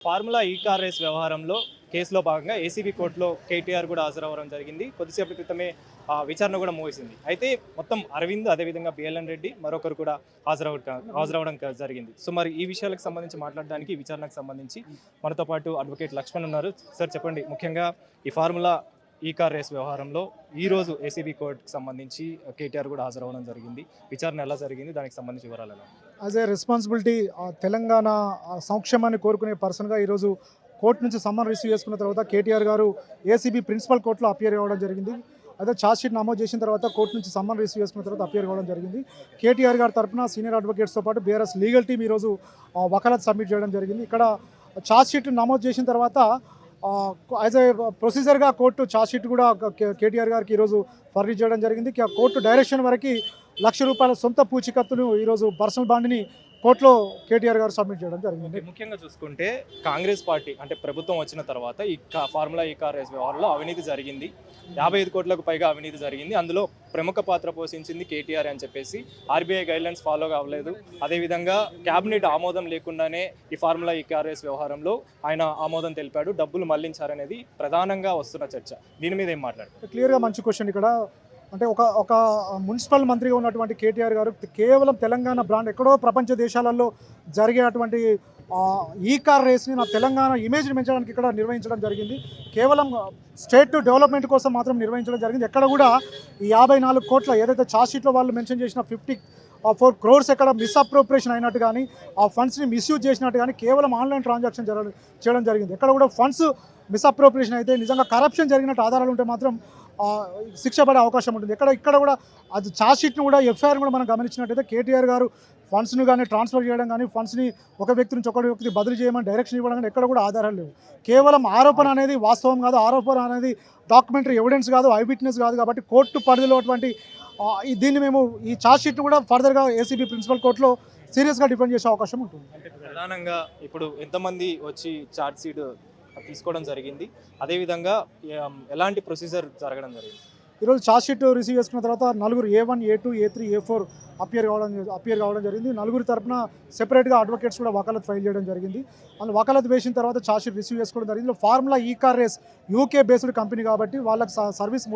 Formula ఈ car race వ్యవహారంలో కేసులో భాగంగా ఏసీబీ కోర్టులో కేటీఆర్ కూడా హాజరవ్వడం జరిగింది. కొద్దిసేపటి క్రితమే విచారణ కూడా ముగిసింది. అయితే మొత్తం అరవింద్, అదేవిధంగా బిఎల్ఎన్ రెడ్డి మరొకరు కూడా హాజరవడం జరిగింది. సో మరి ఈ విషయాలకు సంబంధించి మాట్లాడడానికి, ఈ విచారణకు సంబంధించి మనతో పాటు అడ్వకేట్ లక్ష్మణ్ ఉన్నారు. సార్ చెప్పండి, ముఖ్యంగా ఈ ఫార్ములా ఈ కార్ రేస్ వ్యవహారంలో ఈరోజు ఏసీబీ కోర్టుకు సంబంధించి కేటీఆర్ కూడా హాజరవ్వడం జరిగింది. విచారణ ఎలా జరిగింది, దానికి సంబంధించి వివరాలు ఎలా? యాజ్ ఏ రెస్పాన్సిబిలిటీ తెలంగాణ సంక్షేమాన్ని కోరుకునే పర్సన్గా ఈరోజు కోర్టు నుంచి సమ్మన్ రిసీవ్ చేసుకున్న తర్వాత కేటీఆర్ గారు ఏసీబీ ప్రిన్సిపల్ కోర్టులో అపియర్ అవ్వడం జరిగింది. అదే ఛార్జ్ షీట్ నమోదు చేసిన తర్వాత కోర్టు నుంచి సమ్మన్ రిసీవ్ చేసుకున్న తర్వాత అపియర్ అవ్వడం జరిగింది. కేటీఆర్ గారి తరఫున సీనియర్ అడ్వకేట్స్తో పాటు బీఆర్ఎస్ లీగల్ టీమ్ ఈరోజు వకాలత్ సబ్మిట్ చేయడం జరిగింది. ఇక్కడ ఛార్జ్ షీట్ నమోదు చేసిన తర్వాత యాజ్ ఏ ప్రొసీజర్గా కోర్టు ఛార్జ్ షీట్ కూడా కేటీఆర్ గారికి ఈరోజు ఫర్నిష్ చేయడం జరిగింది. కోర్టు డైరెక్షన్ వరకు ₹1,00,000 సొంత పూచికత్తును ఈరోజు పర్సనల్ బాండ్ని కోర్టులో కేటీఆర్ గారు సబ్మిట్ చేయడం జరిగింది. ముఖ్యంగా చూసుకుంటే కాంగ్రెస్ పార్టీ అంటే ప్రభుత్వం వచ్చిన తర్వాత ఈ ఫార్ములా ఈ కార్ రేస్ వ్యవహారంలో అవినీతి జరిగింది. 55 కోట్లకు పైగా అవినీతి జరిగింది. అందులో ప్రముఖ పాత్ర పోషించింది కేటీఆర్ అని చెప్పేసి ఆర్బీఐ గైడ్లైన్స్ ఫాలో కావలేదు. అదేవిధంగా క్యాబినెట్ ఆమోదం లేకుండానే ఈ ఫార్ములా ఈ కార్ రేస్ వ్యవహారంలో ఆయన ఆమోదం తెలిపాడు, డబ్బులు మళ్లించారనేది ప్రధానంగా వస్తున్న చర్చ. దీని మీద ఏం మాట్లాడారు? క్లియర్గా మంచి క్వశ్చన్. ఇక్కడ అంటే ఒక మున్సిపల్ మంత్రిగా ఉన్నటువంటి కేటీఆర్ గారు కేవలం తెలంగాణ బ్రాండ్ ఎక్కడో ప్రపంచ దేశాలలో జరిగేటువంటి ఈ కార్ రేస్ని నా తెలంగాణ ఇమేజ్ని పెంచడానికి ఇక్కడ నిర్వహించడం జరిగింది. కేవలం స్టేట్ డెవలప్మెంట్ కోసం మాత్రం నిర్వహించడం జరిగింది. ఎక్కడ కూడా ఈ 54 కోట్ల ఏదైతే ఛార్జ్ షీట్లో వాళ్ళు మెన్షన్ చేసిన 54 crores ఎక్కడ మిస్అప్రోప్రియేషన్ అయినట్టు కానీ ఆ ఫండ్స్ని మిస్యూజ్ చేసినట్టు కానీ కేవలం ఆన్లైన్ ట్రాన్సాక్షన్ చేయడం జరిగింది. ఎక్కడ కూడా ఫండ్స్ మిస్అప్రోప్రియేషన్ అయితే నిజంగా కరప్షన్ జరిగినట్టు ఆధారాలు ఉంటే మాత్రం శిక్ష పడే అవకాశం ఉంటుంది. ఇక్కడ కూడా అది ఛార్జ్ షీట్ని కూడా ఎఫ్ఐఆర్ కూడా మనం గమనించినట్టయితే కేటీఆర్ గారు ఫండ్స్ను కానీ ట్రాన్స్ఫర్ చేయడం కానీ ఫండ్స్ని ఒక వ్యక్తి నుంచి ఒక వ్యక్తికి బదిలీ చేయమని డైరెక్షన్ ఇవ్వడం కానీ ఎక్కడ కూడా ఆధారాలు లేవు. కేవలం ఆరోపణ అనేది వాస్తవం కాదు, ఆరోపణ అనేది డాక్యుమెంటరీ ఎవిడెన్స్ కాదు, ఐ విట్నెస్ కాదు. కాబట్టి కోర్టు పరిధిలో అటువంటి దీన్ని మేము ఈ ఛార్జ్ షీట్ను కూడా ఫర్దర్గా ఏసీబీ ప్రిన్సిపల్ కోర్టులో సీరియస్గా డిఫెండ్ చేసే అవకాశం ఉంటుంది. అంటే ప్రధానంగా ఇప్పుడు ఎంతమంది వచ్చి ఛార్జ్ షీట్ తీసుకోవడం జరిగింది, అదేవిధంగా ఎలాంటి ప్రొసీజర్ జరగడం జరిగింది? ఈరోజు ఛార్జ్ షీట్ రిసీవ్ చేసుకున్న తర్వాత నలుగురు A1, A2, A3, A4 appear కావడం జరిగింది. నలుగురి తరపున సెపరేట్గా అడ్వకేట్స్ కూడా వకాలత్ ఫైల్ చేయడం జరిగింది. అందులో వకాలత్ వేసిన తర్వాత ఛార్జ్ షీట్ రిసీవ్ చేసుకోవడం జరిగింది. ఫార్ములా ఈ car race UK based company కాబట్టి వాళ్ళకి సర్వీస్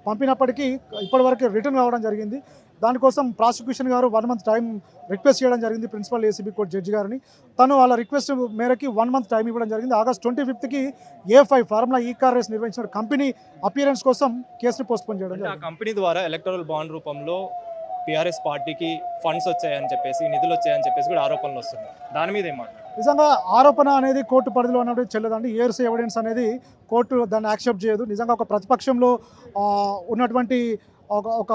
పంపినప్పటికీ ఇప్పటివరకు రిటర్న్ కావడం జరిగింది. దానికోసం ప్రాసిక్యూషన్ గారు 1 month టైం రిక్వెస్ట్ చేయడం జరిగింది ప్రిన్సిపల్ ఏసీబీ కోర్టు జడ్జి గారిని. తను వాళ్ళ రిక్వెస్ట్ మేరకి 1 month టైం ఇవ్వడం జరిగింది. ఆగస్ట్ 25కి A5 ఫార్ములా ఈ కార్ రేస్ నిర్వహించిన కంపెనీ అపియరెన్స్ కోసం కేసుని పోస్ట్పోన్ చేయడం జరిగింది. ఆ కంపెనీ ద్వారా ఎలక్టరల్ బాండ్ రూపంలో టీఆర్ఎస్ పార్టీకి ఫండ్స్ వచ్చాయని చెప్పేసి, నిధులు వచ్చాయని చెప్పేసి కూడా ఆరోపణలు వస్తున్నాయి. దాని మీద ఏమంటారు? నిజంగా ఆరోపణ అనేది కోర్టు పరిధిలో ఉన్నప్పుడు చెల్లదండి. ఇయర్స్ ఎవిడెన్స్ అనేది కోర్టు దాన్ని యాక్సెప్ట్ చేయదు. నిజంగా ఒక ప్రతిపక్షంలో ఉన్నటువంటి ఒక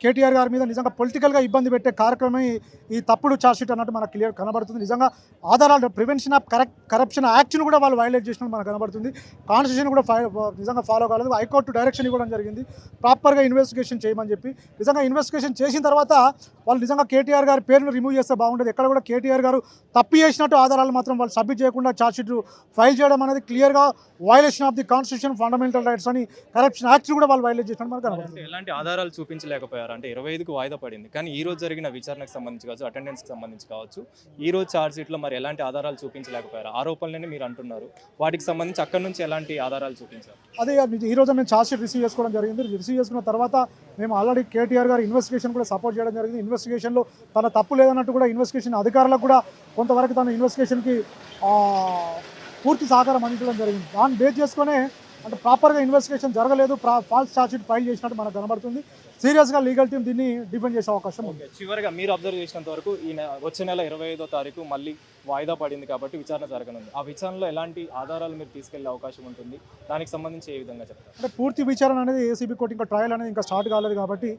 కేటీఆర్ గారి మీద నిజంగా పొలిటికల్గా ఇబ్బంది పెట్టే కార్యక్రమం ఈ తప్పుడు ఛార్జ్షీట్ అన్నట్టు మనకు క్లియర్ కనబడుతుంది. నిజంగా ఆధారాలు ప్రివెన్షన్ ఆఫ్ కరప్షన్ యాక్ట్ని కూడా వాళ్ళు వైలేట్ చేసినట్టు మనకు కనబడుతుంది. కాన్స్టిట్యూషన్ కూడా నిజంగా ఫాలో కాలేదు. హైకోర్టు డైరెక్షన్ ఇవ్వడం జరిగింది ప్రాపర్గా ఇన్వెస్టిగేషన్ చేయమని చెప్పి. నిజంగా ఇన్వెస్టిగేషన్ చేసిన తర్వాత వాళ్ళు నిజంగా కేటీఆర్ గారి పేరును రిమూవ్ చేస్తే బాగుంటుంది. ఎక్కడ కూడా కేటీఆర్ గారు తప్పు చేసినట్టు ఆధారాలు మాత్రం వాళ్ళు సబ్మిట్ చేయకుండా ఛార్జ్షీట్ ఫైల్ చేయడం అనేది క్లియర్గా violation of the constitution, fundamental rights అని కరప్షన్ యాక్ట్స్ కూడా వాళ్ళు వైలేట్ చేసినట్టు మనకు కనబడుతుంది. ఆధారాలు చూపించలేకపోయారు. అంటే 25కు వాయిదా పడింది, కానీ ఈ రోజు జరిగిన విచారణకు సంబంధించి కావచ్చు, అటెండెన్స్కి సంబంధించి కావచ్చు, ఈ రోజు ఛార్జ్ షీట్లో మరి ఎలాంటి ఆధారాలు చూపించలేకపోయారు? ఆరోపణలని మీరు అంటున్నారు, వాటికి సంబంధించి అక్కడి నుంచి ఎలాంటి ఆధారాలు చూపించారు? అదే ఈ రోజు మేము ఛార్జ్ షీట్ రిసీవ్ చేసుకోవడం జరిగింది. రిసీవ్ చేసుకున్న తర్వాత మేము ఆల్రెడీ కేటీఆర్ గారు ఇన్వెస్టిగేషన్ కూడా సపోర్ట్ చేయడం జరిగింది. ఇన్వెస్టిగేషన్లో తన తప్పు లేదన్నట్టు కూడా ఇన్వెస్టిగేషన్ అధికారులకు కూడా కొంతవరకు తన ఇన్వెస్టిగేషన్కి పూర్తి సహకారం అందించడం జరిగింది. దాన్ని బేస్ చేసుకునే అంటే ప్రాపర్గా ఇన్వెస్టిగేషన్ జరగలేదు, ఫాల్స్ ఛార్జ్ షీట్ ఫైల్ చేసినట్టు మనకు కనబడుతుంది. సీరియస్గా లీగల్ టీం దీన్ని డిఫెండ్ చేసే అవకాశం ఉంది. చివరిగా మీరు అబ్జర్వ్ చేసినంత వరకు వచ్చే నెల 25వ తారీఖు మళ్ళీ వాయిదా పడింది కాబట్టి విచారణ జరగనుంది. ఆ విచారణలో ఎలాంటి ఆధారాలు మీరు తీసుకెళ్లే అవకాశం ఉంటుంది? దానికి సంబంధించి ఏ విధంగా చెప్తారు? అంటే పూర్తి విచారణ అనేది ఏసీబీ కోర్టు ఇంకా ట్రయల్ అనేది ఇంకా స్టార్ట్ కాలేదు కాబట్టి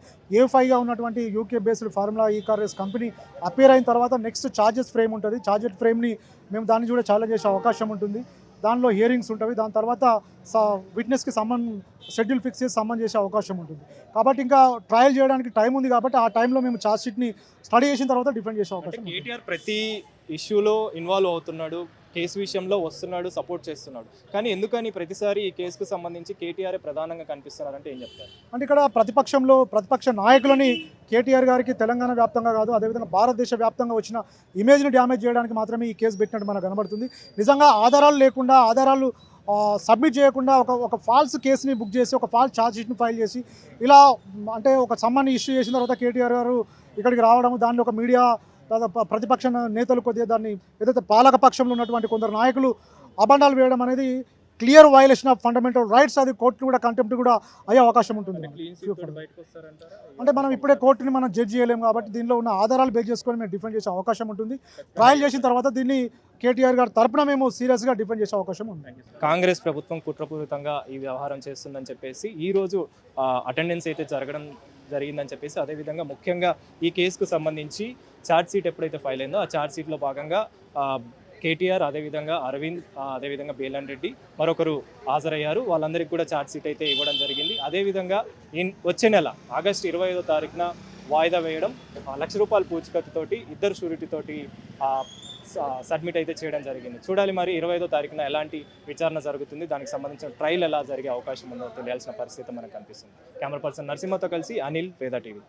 A5గా ఉన్నటువంటి UK బేస్డ్ ఫార్ములా ఈ కార్ రేస్ కంపెనీ అపేర్ అయిన తర్వాత నెక్స్ట్ ఛార్జెస్ ఫ్రేమ్ ఉంటుంది. ఛార్జెస్ ఫ్రేమ్ని మేము దాన్ని కూడా ఛాలెంజ్ చేసే అవకాశం ఉంటుంది. దానిలో హియరింగ్స్ ఉంటుంది. దాని తర్వాత విట్నెస్కి షెడ్యూల్ ఫిక్స్ చేసి సమ్మన్ చేసే అవకాశం ఉంటుంది. కాబట్టి ఇంకా ట్రయల్ చేయడానికి టైం ఉంది కాబట్టి ఆ టైంలో మేము ఛార్జ్ షీట్ని స్టడీ చేసిన తర్వాత డిఫెండ్ చేసే అవకాశం. కేటీఆర్ ప్రతి ఇష్యూలో ఇన్వాల్వ్ అవుతున్నాడు, కేసు విషయంలో వస్తున్నాడు, సపోర్ట్ చేస్తున్నాడు. కానీ ఎందుకని ప్రతిసారి ఈ కేసుకు సంబంధించి కేటీఆర్ ప్రధానంగా కనిపిస్తున్నారంటే ఏం చెప్తారు? అంటే ఇక్కడ ప్రతిపక్ష నాయకులని కేటీఆర్ గారికి తెలంగాణ వ్యాప్తంగా కాదు, అదేవిధంగా భారతదేశ వ్యాప్తంగా వచ్చిన ఇమేజ్ని డ్యామేజ్ చేయడానికి మాత్రమే ఈ కేసు పెట్టినట్టు మనకు కనబడుతుంది. నిజంగా ఆధారాలు లేకుండా, ఆధారాలు సబ్మిట్ చేయకుండా ఒక ఫాల్స్ కేసుని బుక్ చేసి, ఒక ఫాల్స్ ఛార్జ్ షీట్ని ఫైల్ చేసి, ఇలా అంటే ఒక సమ్మన్ని ఇష్యూ చేసిన తర్వాత కేటీఆర్ గారు ఇక్కడికి రావడం, దానిలో ఒక మీడియా ప్రతిపక్ష నేతలు కొద్దిగా దాన్ని ఏదైతే పాలక పక్షంలో ఉన్నటువంటి కొందరు నాయకులు అబండాలు వేయడం అనేది clear violation of fundamental rights. అది కోర్టును కూడా కంటెంప్ట్ కూడా అయ్యే అవకాశం ఉంటుంది. అంటే మనం ఇప్పుడే కోర్టుని మనం జడ్జ్ చేయలేము కాబట్టి దీనిలో ఉన్న ఆధారాలు బేస్ చేసుకొని మేము డిఫెండ్ చేసే అవకాశం ఉంటుంది. ట్రయల్ చేసిన తర్వాత దీన్ని కేటీఆర్ గారి తరపున మేము సీరియస్గా డిఫెండ్ చేసే అవకాశం ఉంది. కాంగ్రెస్ ప్రభుత్వం కుట్రపూరితంగా ఈ వ్యవహారం చేస్తుందని చెప్పేసి ఈరోజు అటెండెన్స్ అయితే జరిగిందని చెప్పేసి, అదేవిధంగా ముఖ్యంగా ఈ కేసుకు సంబంధించి ఛార్జ్ షీట్ ఎప్పుడైతే ఫైల్ అయిందో ఆ ఛార్జ్ షీట్లో భాగంగా కేటీఆర్, అదేవిధంగా అరవింద్, అదేవిధంగా బేలన్ రెడ్డి మరొకరు హాజరయ్యారు. వాళ్ళందరికీ కూడా ఛార్జ్ షీట్ అయితే ఇవ్వడం జరిగింది. అదేవిధంగా వచ్చే నెల ఆగస్టు 25వ తారీఖున వాయిదా వేయడం, ₹1,00,000 పూచికత్తుతోటి ఇద్దరు షూరిటీతోటి సబ్మిట్ అయితే చేయడం జరిగింది. చూడాలి మరి 25వ తారీఖున ఎలాంటి విచారణ జరుగుతుంది, దానికి సంబంధించిన ట్రయల్ ఎలా జరిగే అవకాశం ఉందో తెలియాల్సిన పరిస్థితి మనకు కనిపిస్తుంది. కెమెరా పర్సన్ నరసింహతో కలిసి అనిల్, వేదా టీవీ.